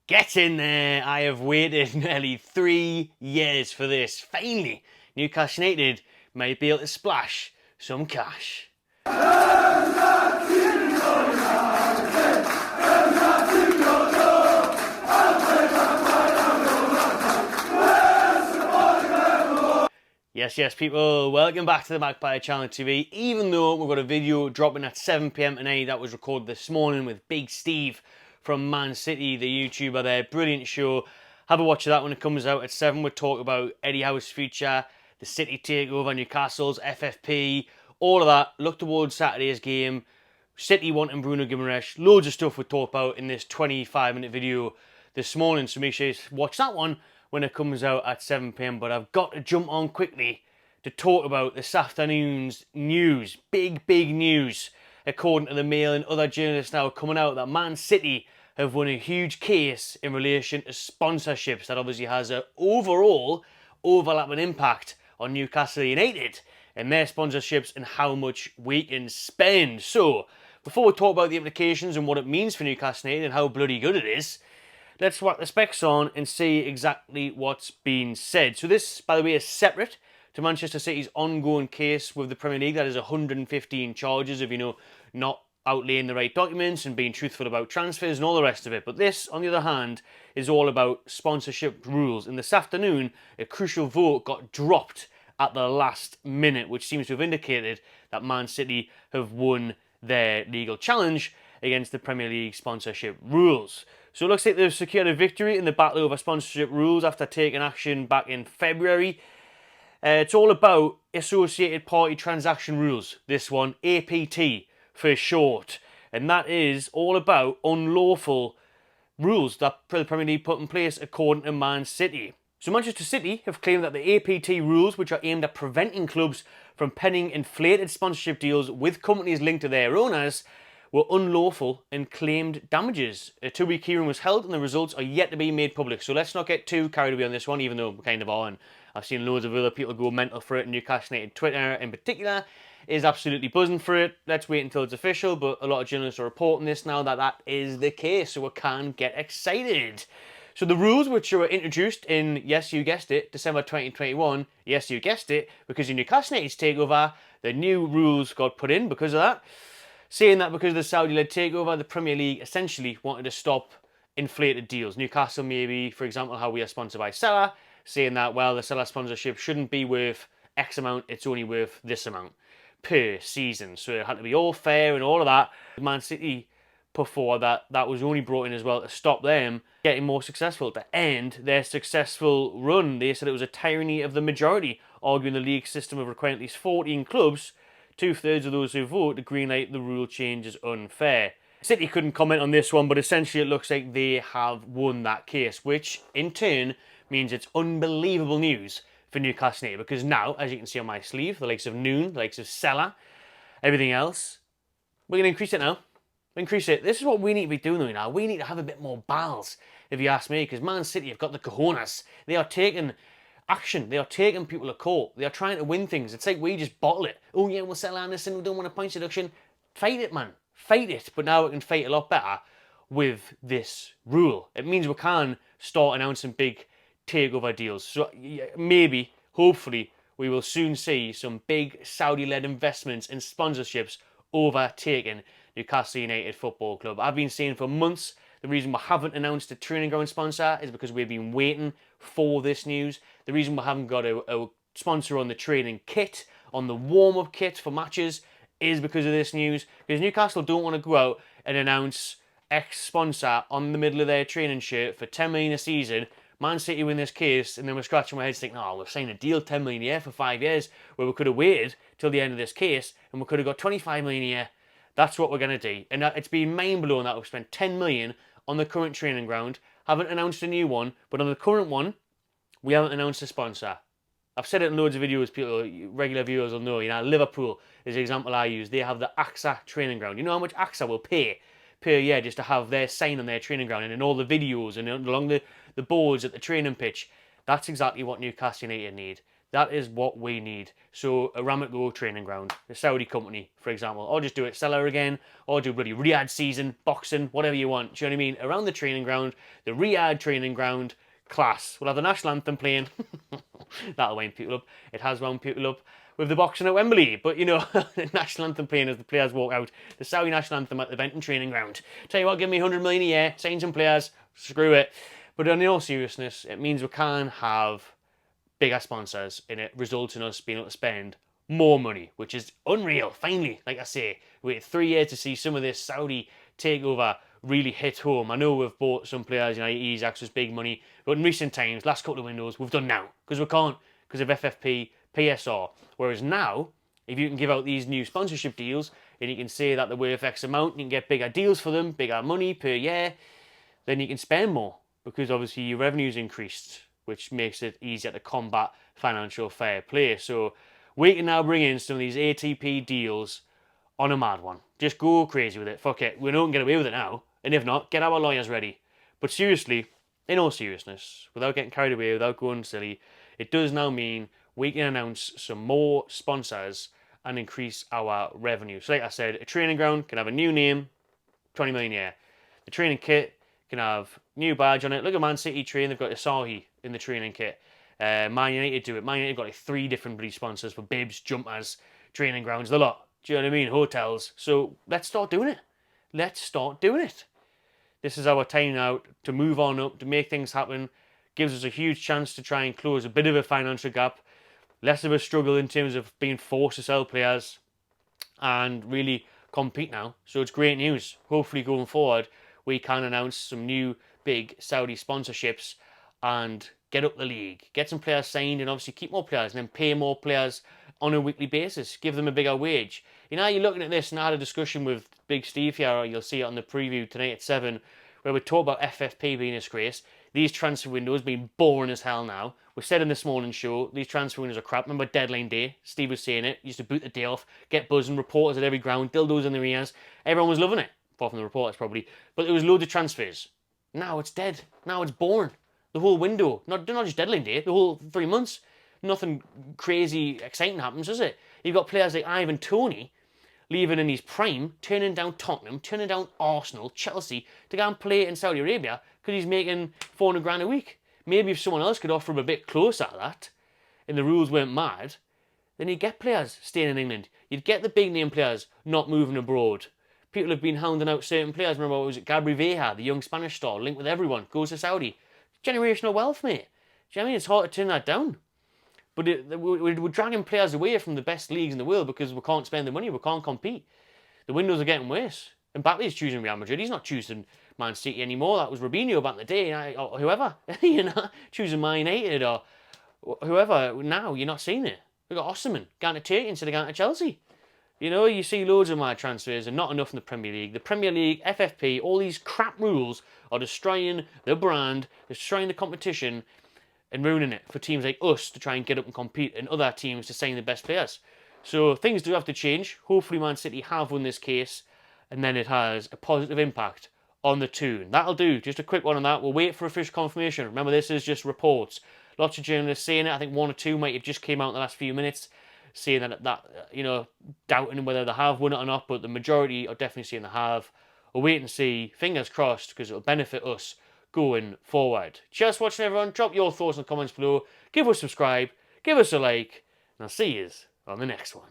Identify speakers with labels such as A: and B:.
A: Get in there! I have waited nearly 3 years for this. Finally, Newcastle United might be able to splash some cash. Yes, people, welcome back to the Magpie Channel TV. Even though we've got a video dropping at 7 PM tonight that was recorded this morning with Big Steve from Man City, the YouTuber there. Brilliant show. Have a watch of that when it comes out at 7. We'll talk about Eddie Howe's future, the City takeover, Newcastle's, FFP, all of that. Look towards Saturday's game. City wanting Bruno Guimaraes. Loads of stuff we'll talk about in this 25-minute video this morning. So make sure you watch that one when it comes out at 7 PM. But I've got to jump on quickly to talk about this afternoon's news. Big news. According to the Mail and other journalists now coming out that Man City have won a huge case in relation to sponsorships. That obviously has an overall overlapping impact on Newcastle United and their sponsorships and how much we can spend. So, before we talk about the implications and what it means for Newcastle United and how bloody good it is, let's whack the specs on and see exactly what's been said. So this, by the way, is separate to Manchester City's ongoing case with the Premier League. That is 115 charges of, not outlaying the right documents and being truthful about transfers and all the rest of it. But this, on the other hand, is all about sponsorship rules. And this afternoon, a crucial vote got dropped at the last minute, which seems to have indicated that Man City have won their legal challenge against the Premier League sponsorship rules. So it looks like they've secured a victory in the battle over sponsorship rules after taking action back in February. It's all about Associated Party Transaction Rules, this one, APT for short. And that is all about unlawful rules that the Premier League put in place according to Man City. So Manchester City have claimed that the APT rules, which are aimed at preventing clubs from penning inflated sponsorship deals with companies linked to their owners, were unlawful and claimed damages. A 2-week hearing was held and the results are yet to be made public. So let's not get too carried away on this one, even though we kind of are. And I've seen loads of other people go mental for it. Newcastle United Twitter in particular is absolutely buzzing for it. Let's wait until it's official, but a lot of journalists are reporting this now that is the case, so we can get excited. So the rules which were introduced in, yes, you guessed it, December 2021, yes, you guessed it, because of Newcastle United's takeover, the new rules got put in because of that, saying that because of the Saudi-led takeover, the Premier League essentially wanted to stop inflated deals. Newcastle, maybe, for example, how we are sponsored by Salah, saying that, well, the Salah sponsorship shouldn't be worth X amount, it's only worth this amount per season. So it had to be all fair and all of that. Man City put forward that was only brought in as well to stop them getting more successful, to end their successful run. They said it was a tyranny of the majority, arguing the league system of requiring at least 14 clubs, 2/3 of those who vote, to greenlight the rule change is unfair. City couldn't comment on this one, but essentially it looks like they have won that case, which in turn means it's unbelievable news for Newcastle United, because now, as you can see on my sleeve, the likes of Noon, the likes of Salah, everything else, we're going to increase it now. Increase it. This is what we need to be doing now. We need to have a bit more balls, if you ask me, because Man City have got the cojones. They are taking action. They are taking people to court. They are trying to win things. It's like we just bottle it. Oh yeah, we'll sell Anderson. We don't want a points deduction. Fight it, man. Fight it. But now we can fight a lot better with this rule. It means we can start announcing big takeover deals. So maybe, hopefully, we will soon see some big Saudi-led investments and sponsorships overtaking Newcastle United Football Club. I've been saying for months the reason we haven't announced a training ground sponsor is because we've been waiting for this news. The reason we haven't got a sponsor on the training kit, on the warm-up kit for matches, is because of this news. Because Newcastle don't want to go out and announce X sponsor on the middle of their training shirt for 10 million a season. Man City win this case, and then we're scratching our heads thinking, oh, we've signed a deal, 10 million a year for 5 years, where we could have waited till the end of this case, and we could have got 25 million a year. That's what we're going to do. And it's been mind-blowing that we've spent 10 million on the current training ground, haven't announced a new one, but on the current one, we haven't announced a sponsor. I've said it in loads of videos, people, regular viewers will know, Liverpool is the example I use. They have the AXA training ground. You know how much AXA will pay per year just to have their sign on their training ground and in all the videos and along the boards at the training pitch? That's exactly what Newcastle United need. That is what we need. So Aramco training ground, the Saudi company, for example, or just do it Stella again, or do bloody Riyadh season, boxing, whatever you want. Do you know what I mean? Around the training ground, the Riyadh training ground, class. We'll have the national anthem playing. That'll wind people up. It has wound people up with the boxing at Wembley. But, you know, the national anthem playing as the players walk out. The Saudi national anthem at the Benton training ground. Tell you what, give me 100 million a year, sign some players, screw it. But in all seriousness, it means we can have bigger sponsors, and it results in us being able to spend more money, which is unreal. Finally, like I say, we waited 3 years to see some of this Saudi takeover really hit home. I know we've bought some players, you know, Isaacs was big money, but in recent times, last couple of windows, we've done now, because we can't, because of FFP, PSR. Whereas now, if you can give out these new sponsorship deals, and you can say that they're worth X amount, you can get bigger deals for them, bigger money per year, then you can spend more, because obviously your revenue's increased, which makes it easier to combat financial fair play. So we can now bring in some of these ATP deals on a mad one. Just go crazy with it. Fuck it. We don't get away with it now. And if not, get our lawyers ready. But seriously, in all seriousness, without getting carried away, without going silly, it does now mean we can announce some more sponsors and increase our revenue. So like I said, a training ground can have a new name, 20 million a year. The training kit can have new badge on it. Look at Man City train, they've got Asahi in the training kit. Man United do it. Man United got like 3 different bloody sponsors for bibs, jumpers, training grounds, the lot. Do you know what I mean? Hotels. So let's start doing it. Let's start doing it. This is our time now to move on up, to make things happen. Gives us a huge chance to try and close a bit of a financial gap. Less of a struggle in terms of being forced to sell players and really compete now. So it's great news. Hopefully going forward, we can announce some new big Saudi sponsorships and get up the league. Get some players signed and obviously keep more players and then pay more players on a weekly basis. Give them a bigger wage. You know, you're looking at this, and I had a discussion with Big Steve here, or you'll see it on the preview tonight at 7, where we talk about FFP being a disgrace. These transfer windows being boring as hell now. We said in this morning's show, these transfer windows are crap. Remember deadline day? Steve was saying it. Used to boot the day off, get buzzing, reporters at every ground, dildos in their ears. Everyone was loving it. Apart from the reporters probably. But there was loads of transfers. Now it's dead. Now it's boring. The whole window. Not just deadline day, the whole 3 months. Nothing crazy exciting happens, does it? You've got players like Ivan Toney leaving in his prime, turning down Tottenham, turning down Arsenal, Chelsea, to go and play in Saudi Arabia because he's making 400 grand a week. Maybe if someone else could offer him a bit closer to that, and the rules weren't mad, then you'd get players staying in England. You'd get the big name players not moving abroad. People have been hounding out certain players. Remember, what was it? Gabri Veja, the young Spanish star, linked with everyone, goes to Saudi. Generational wealth, mate. Do you know what I mean? It's hard to turn that down. But we're dragging players away from the best leagues in the world because we can't spend the money, we can't compete. The windows are getting worse. Mbappe's choosing Real Madrid. He's not choosing Man City anymore. That was Robinho back in the day, or whoever. You're not choosing Man United or whoever. Now you're not seeing it. We've got Osimhen going to Turkey instead of going to Chelsea. You know, you see loads of mad transfers and not enough in the Premier League. The Premier League, FFP, all these crap rules are destroying the brand, destroying the competition, and ruining it for teams like us to try and get up and compete and other teams to sign the best players. So things do have to change. Hopefully Man City have won this case and then it has a positive impact on the toon. That'll do. Just a quick one on that. We'll wait for official confirmation. Remember, this is just reports. Lots of journalists saying it. I think 1 or 2 might have just came out in the last few minutes saying that you know, doubting whether they have won it or not, but the majority are definitely saying they have. We'll wait and see. Fingers crossed, because it'll benefit us going forward. Cheers for watching, everyone. Drop your thoughts in the comments below. Give us a subscribe. Give us a like. And I'll see you on the next one.